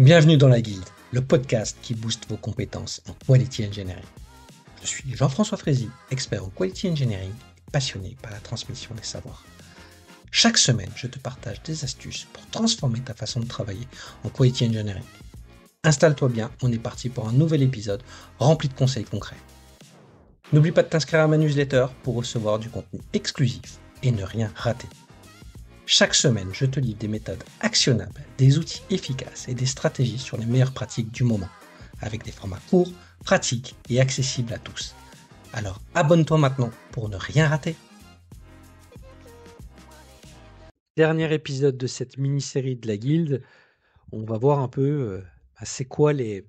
Bienvenue dans la Guilde, le podcast qui booste vos compétences en Quality Engineering. Je suis Jean-François Frézy, expert en Quality Engineering et passionné par la transmission des savoirs. Chaque semaine, je te partage des astuces pour transformer ta façon de travailler en Quality Engineering. Installe-toi bien, on est parti pour un nouvel épisode rempli de conseils concrets. N'oublie pas de t'inscrire à ma newsletter pour recevoir du contenu exclusif et ne rien rater. Chaque semaine, je te livre des méthodes actionnables, des outils efficaces et des stratégies sur les meilleures pratiques du moment, avec des formats courts, pratiques et accessibles à tous. Alors abonne-toi maintenant pour ne rien rater. Dernier épisode de cette mini-série de la Guilde, on va voir un peu c'est quoi les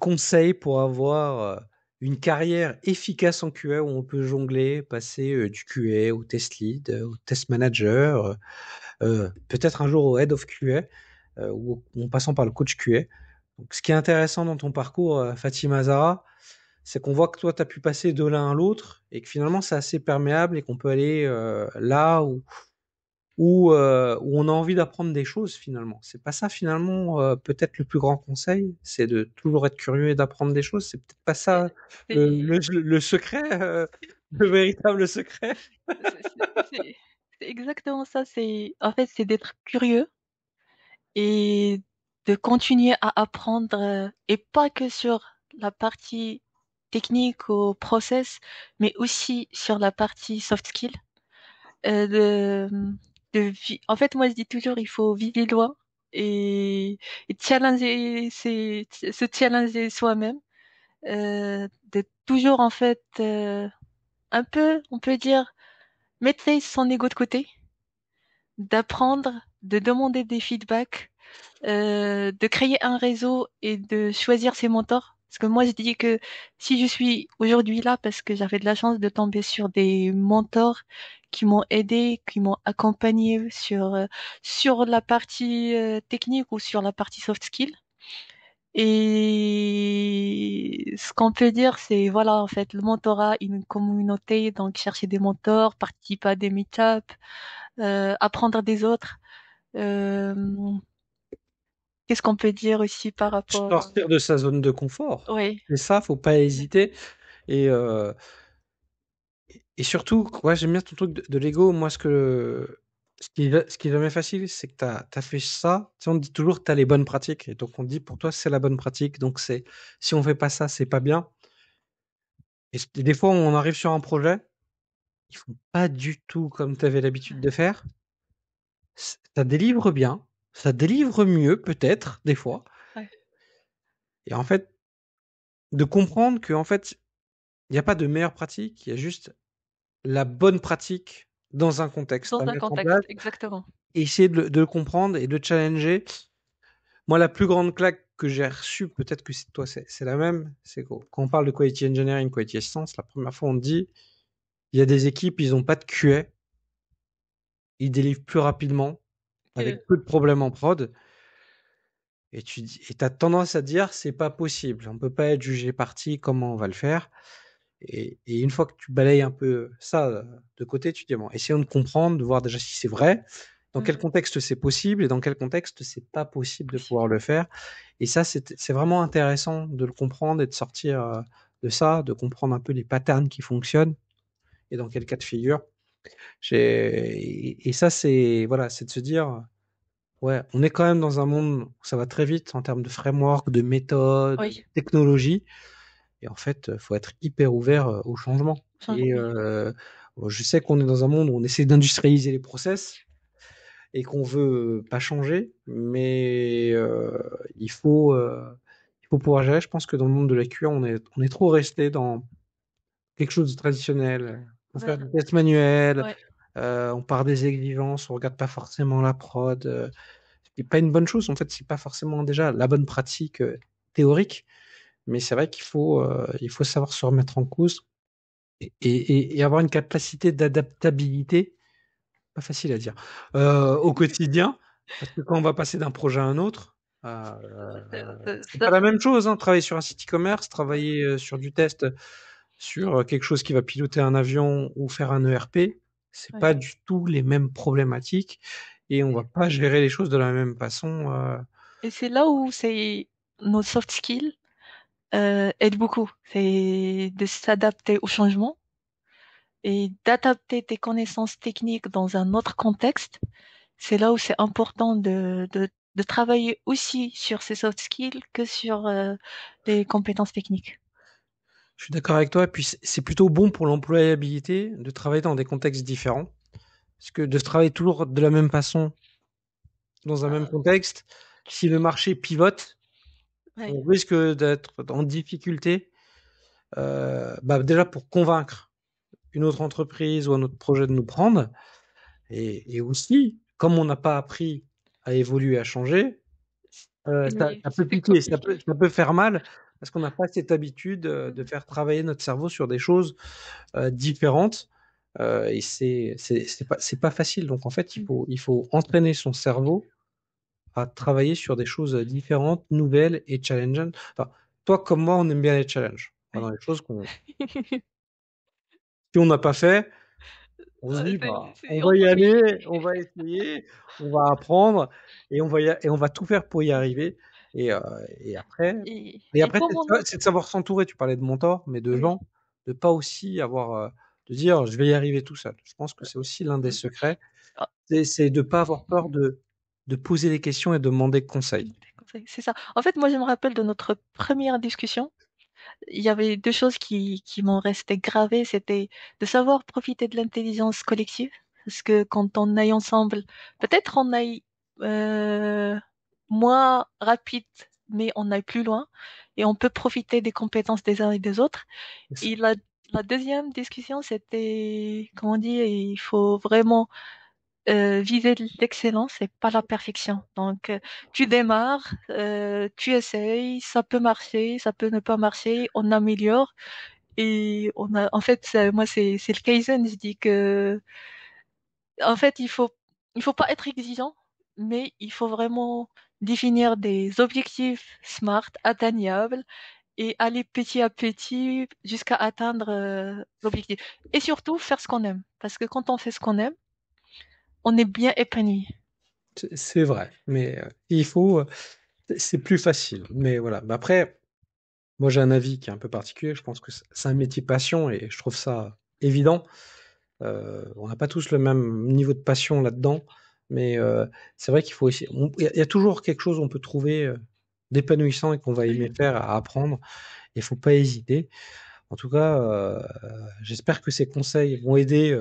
conseils pour avoir une carrière efficace en QA où on peut jongler, passer du QA au test lead, au test manager, peut-être un jour au head of QA, ou en passant par le coach QA. Donc, ce qui est intéressant dans ton parcours, Fatima Zahra, c'est qu'on voit que toi, tu as pu passer de l'un à l'autre et que finalement, c'est assez perméable et qu'on peut aller là où on a envie d'apprendre des choses finalement. C'est pas ça finalement peut-être le plus grand conseil, c'est de toujours être curieux et d'apprendre des choses. C'est peut-être pas ça le secret, le véritable secret. C'est exactement ça. C'est d'être curieux et de continuer à apprendre et pas que sur la partie technique ou process, mais aussi sur la partie soft skill. Euh, de, En fait, moi, je dis toujours, il faut vivre loin et challenger, se challenger soi-même, de toujours, en fait, un peu, on peut dire, mettre son ego de côté, d'apprendre, de demander des feedbacks, de créer un réseau et de choisir ses mentors. Parce que moi, je dis que si je suis aujourd'hui là, parce que j'avais de la chance de tomber sur des mentors qui m'ont aidé, qui m'ont accompagné sur la partie technique ou sur la partie soft skill. Et ce qu'on peut dire, c'est, voilà, en fait, le mentorat, une communauté, donc chercher des mentors, participer à des meet-ups, apprendre des autres. Euh, Qu'est-ce qu'on peut dire aussi par rapport... Sortir de sa zone de confort. Oui, C'est ça, faut pas hésiter. Et, euh, et surtout, ouais, j'aime bien ton truc de l'ego. Moi, ce qui est jamais facile, c'est que tu as fait ça. Tu sais, on te dit toujours que tu as les bonnes pratiques. Et donc, on te dit pour toi, c'est la bonne pratique. Donc, si on fait pas ça, c'est pas bien. Et des fois, on arrive sur un projet, ils font pas du tout comme tu avais l'habitude de faire. Ça délivre bien, ça délivre mieux, peut-être, des fois. ouais. Et en fait, de comprendre qu'en fait, il n'y a pas de meilleure pratique, il y a juste la bonne pratique dans un contexte Dans à un mettre en contexte, place, exactement. et essayer de le comprendre et de le challenger. Moi, la plus grande claque que j'ai reçue, peut-être que c'est toi, c'est la même, c'est quand on parle de Quality Engineering, Quality Assistance, la première fois, on dit, il y a des équipes, ils n'ont pas de QA, ils délivrent plus rapidement, Que... avec peu de problèmes en prod. Et tu as tendance à dire, c'est pas possible, on peut pas être jugé parti, comment on va le faire? Et une fois que tu balayes un peu ça de côté, tu dis, bon, essayons de comprendre, de voir déjà si c'est vrai, dans quel Mhm. contexte c'est possible et dans quel contexte c'est pas possible de Possible. pouvoir le faire. Et ça, c'est vraiment intéressant de le comprendre et de sortir de ça, de comprendre un peu les patterns qui fonctionnent et dans quel cas de figure. Et ça, c'est voilà, c'est de se dire, ouais, on est quand même dans un monde où ça va très vite en termes de framework, de méthode, de Oui, technologie. Et en fait, faut être hyper ouvert au changement. Et oui. je sais qu'on est dans un monde où on essaie d'industrialiser les process et qu'on veut pas changer, mais il faut pouvoir gérer. Je pense que dans le monde de la QA, on est trop resté dans quelque chose de traditionnel. On fait Vers- des tests manuels, ouais. on part des exigences, on regarde pas forcément la prod. C'est pas une bonne chose. En fait, c'est pas forcément déjà la bonne pratique théorique, mais c'est vrai il faut savoir se remettre en cause et avoir une capacité d'adaptabilité, pas facile à dire, au quotidien, parce que quand on va passer d'un projet à un autre, c'est pas Ça, la même chose, hein. Travailler sur un site e-commerce, ouais, travailler sur du test, sur quelque chose qui va piloter un avion ou faire un ERP, c'est ouais. pas du tout les mêmes problématiques et on va pas gérer les choses de la même façon. Et c'est là où nos soft skills aident beaucoup. C'est de s'adapter au changement et d'adapter tes connaissances techniques dans un autre contexte. C'est là où c'est important de travailler aussi sur ces soft skills que sur les compétences techniques. Je suis d'accord avec toi. Et puis, c'est plutôt bon pour l'employabilité de travailler dans des contextes différents. Parce que de travailler toujours de la même façon dans un même Euh, contexte, si le marché pivote, ouais. on risque d'être en difficulté. Déjà pour convaincre une autre entreprise ou un autre projet de nous prendre. Et aussi, comme on n'a pas appris à évoluer, à changer, Oui, ça peut c'est piquer, compliqué. ça peut faire mal parce qu'on n'a pas cette habitude de faire travailler notre cerveau sur des choses différentes. Et c'est pas facile. Donc en fait, il faut entraîner son cerveau à travailler sur des choses différentes, nouvelles et challengeantes. Enfin, toi comme moi, on aime bien les challenges. Enfin, Oui. dans les choses si on n'a pas fait, on se dit, on va y Oui. aller, on va essayer, on va apprendre et on va tout faire pour y arriver. Et, euh, et après, et Et après pour moi, c'est de savoir s'entourer. Tu parlais de mentors, mais de oui. gens, de pas aussi avoir, de dire, je vais y arriver tout seul. Je pense que c'est aussi l'un des Mm. secrets, Ah, c'est de pas avoir peur de poser des questions et de demander conseil. c'est ça. En fait, moi, je me rappelle de notre première discussion. Il y avait deux choses qui m'ont resté gravées. C'était de savoir profiter de l'intelligence collective. Parce que quand on aille ensemble, peut-être on aille euh, moins rapide, mais on aille plus loin. Et on peut profiter des compétences des uns et des autres. C'est ça. Et la deuxième discussion, c'était, comment dire, il faut vraiment viser l'excellence et pas la perfection. Donc, tu démarres, tu essayes, ça peut marcher, ça peut ne pas marcher, on améliore. Et en fait, moi, c'est le Kaizen. Je dis que, en fait, il faut pas être exigeant, mais il faut vraiment définir des objectifs smart, atteignables, et aller petit à petit jusqu'à atteindre l'objectif. Et surtout, faire ce qu'on aime. Parce que quand on fait ce qu'on aime, on est bien épanoui. C'est vrai, mais c'est plus facile. Mais voilà. Après, moi, j'ai un avis qui est un peu particulier. Je pense que c'est un métier passion et je trouve ça évident. On n'a pas tous le même niveau de passion là-dedans, mais c'est vrai qu'il faut essayer. Il y a toujours quelque chose qu'on peut trouver d'épanouissant et qu'on va aimer faire, à apprendre. Il faut pas hésiter. En tout cas, j'espère que ces conseils vont aider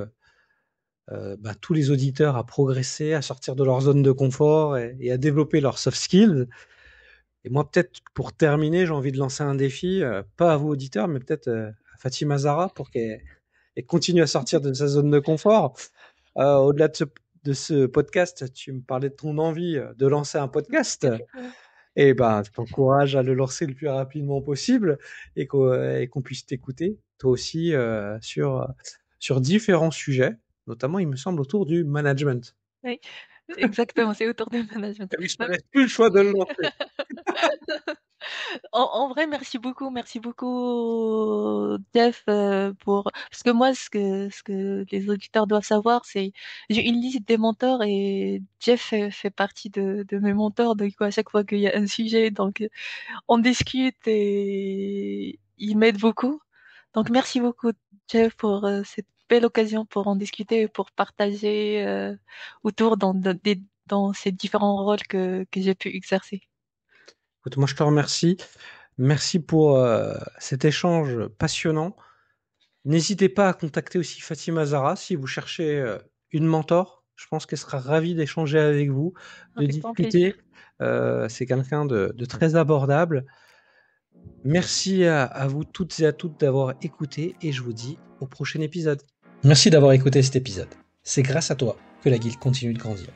tous les auditeurs à progresser, à sortir de leur zone de confort et à développer leurs soft skills. Et moi, peut-être pour terminer, j'ai envie de lancer un défi, pas à vous auditeurs, mais peut-être à Fatima Zara pour qu'elle continue à sortir de sa zone de confort. Au-delà de ce podcast, tu me parlais de ton envie de lancer un podcast. Ouais. Et ben, je t'encourage à le lancer le plus rapidement possible et qu'on puisse t'écouter, toi aussi, sur différents sujets, notamment, il me semble, autour du management. Oui, exactement, c'est autour du management. Ah oui, je te Bah, laisse plus le choix de le lancer. en vrai, merci beaucoup, Jeff, pour parce que moi, ce que les auditeurs doivent savoir, c'est j'ai une liste des mentors et Jeff fait partie de mes mentors. Donc, à chaque fois qu'il y a un sujet, donc on discute et il m'aide beaucoup. Donc, merci beaucoup, Jeff, pour cette belle occasion pour en discuter et pour partager autour dans ces différents rôles que j'ai pu exercer. Écoute, moi, je te remercie. Merci pour cet échange passionnant. N'hésitez pas à contacter aussi Fatima Zara si vous cherchez une mentor. Je pense qu'elle sera ravie d'échanger avec vous, de Avec grand plaisir. discuter. C'est quelqu'un de très abordable. Merci à vous toutes et à toutes d'avoir écouté et je vous dis au prochain épisode. Merci d'avoir écouté cet épisode. C'est grâce à toi que la guilde continue de grandir.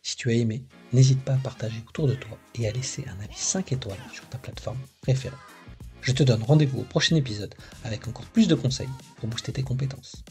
Si tu as aimé, n'hésite pas à partager autour de toi et à laisser un avis 5 étoiles sur ta plateforme préférée. Je te donne rendez-vous au prochain épisode avec encore plus de conseils pour booster tes compétences.